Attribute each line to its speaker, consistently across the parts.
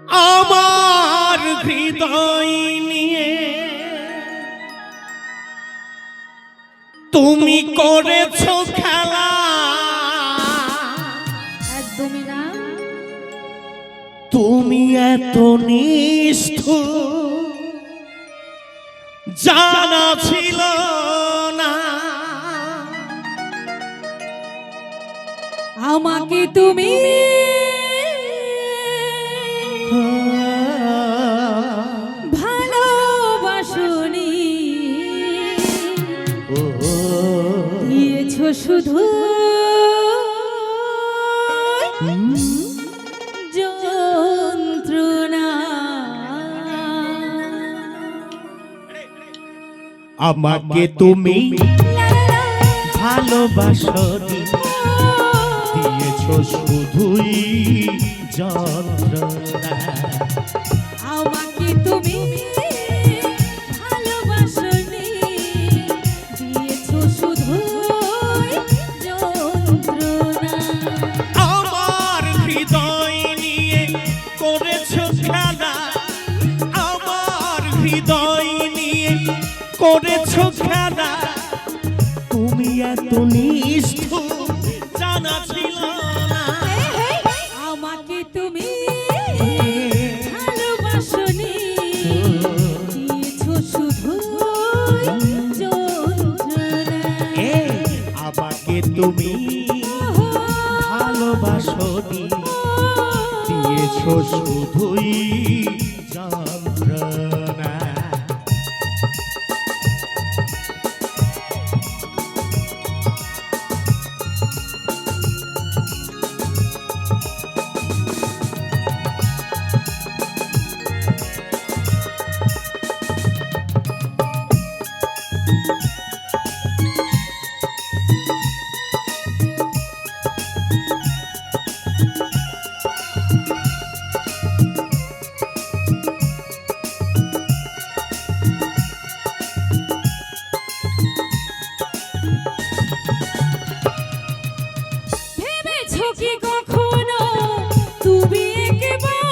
Speaker 1: আমার হৃদয় নিয়ে তুমি করেছো খেলা,
Speaker 2: একদমই না।
Speaker 1: তুমি এত নিষ্ঠুর জানা ছিল না।
Speaker 2: আমাকে তুমি ভালোবাসনি, দিয়েছো শুধু যন্ত্রণা।
Speaker 1: আমাকে তুমি ভালোবাসনি, দিয়েছো শুধুই যন্ত্রণা।
Speaker 2: আমাকে তুমি ভালোবাসনি, দিয়েছো শুধু যন্ত্রণা।
Speaker 1: আমার হৃদয় নিয়ে করেছো খেলা, আমার হৃদয় নিয়ে করেছো খেলা, তুমি এত নিষ্ঠুর জানা ছিল না।
Speaker 2: আমাকে তুমি ভালোবাসনি, দিয়েছো শুধু যন্ত্রণা।
Speaker 1: আমাকে তুমি ভালোবাসনি, দিয়েছো শুধুই যন্ত্রণা।
Speaker 2: ভেবেছো কি কখনো তুমি একবার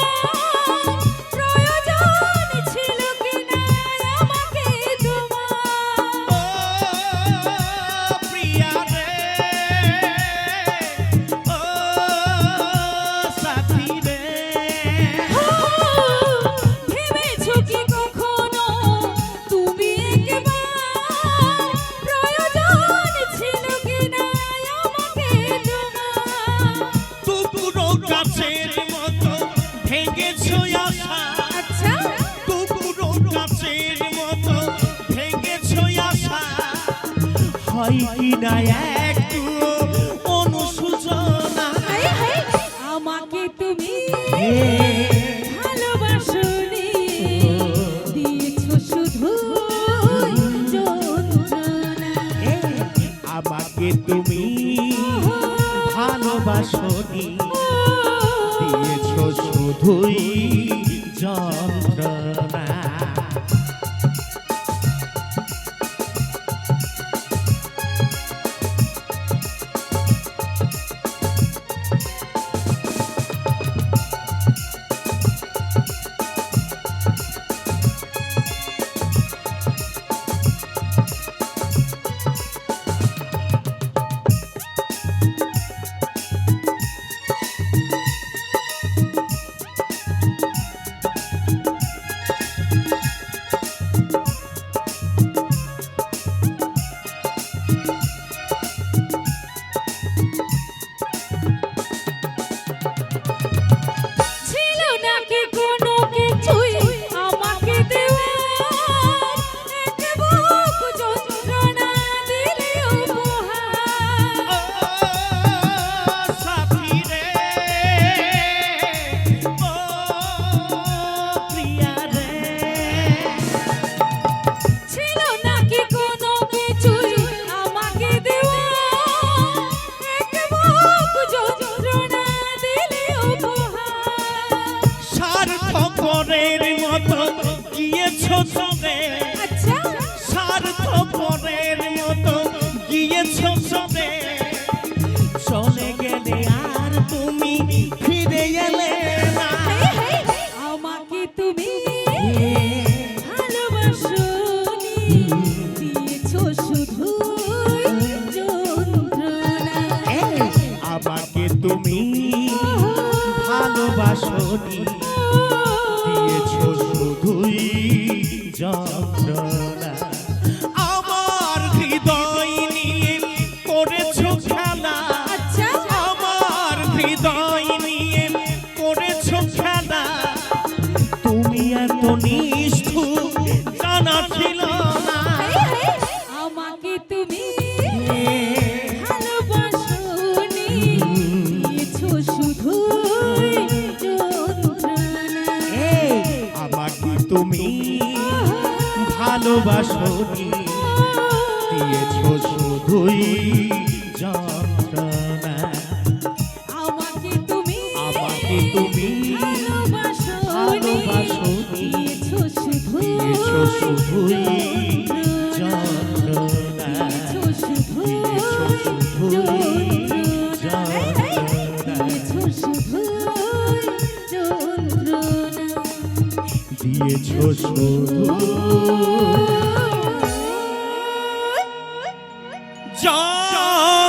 Speaker 2: প্রয়োজন ছিল কিনা আমাকে তোমার?
Speaker 1: প্রিয়া রে, ও সাথী রে,
Speaker 2: ভেবেছো কি কখনো তুমি একবার প্রয়োজন ছিল কিনা আমাকে তোমার?
Speaker 1: টুকরো গাছের মতো ভেঙেছো আশা,
Speaker 2: আচ্ছা,
Speaker 1: টুকরো গাছের মতো ভেঙেছো আশা, হয় কি না একটু অনুশোচনা।
Speaker 2: আমাকে তুমি ভালোবাসনি, দিয়েছো শুধু যন্ত্রণা।
Speaker 1: আমাকে তুমি ভালোবাসনি, দিয়েছো শুধুই যন্ত্রণা।
Speaker 2: ছিল নাকি কোনো কিছুই আমাকে দেওয়ার? এক বুক যন্ত্রণা দিলে উপহার।
Speaker 1: সাথী রে, ও প্রিয়া রে,
Speaker 2: ছিল নাকি কোনো কিছুই আমাকে দেওয়ার? এক বুক যন্ত্রণা দিলে উপহার।
Speaker 1: স্বার্থপরের মতো গিয়েছো চলে,
Speaker 2: আচ্ছা,
Speaker 1: স্বার্থপরের মতো গিয়েছো চলে, চলে গেলে আর তুমি ফিরে এলে না। ভালোবাসনি দিয়েছ শুধুই যন্ত্রণা
Speaker 2: আমাকে তুমি
Speaker 1: আমাকে তুমি ভালোবাসনি
Speaker 2: দিয়েছো শুধু
Speaker 1: দিয়েছ শুধুই যন্ত্রণা
Speaker 2: দিয়েছো শুধু
Speaker 1: দিয়েছ শুধুই যন্ত্রণা
Speaker 2: দিয়েছো শুধু যন্ত্রণা
Speaker 1: দিয়েছ শুধু যন্ত্রণা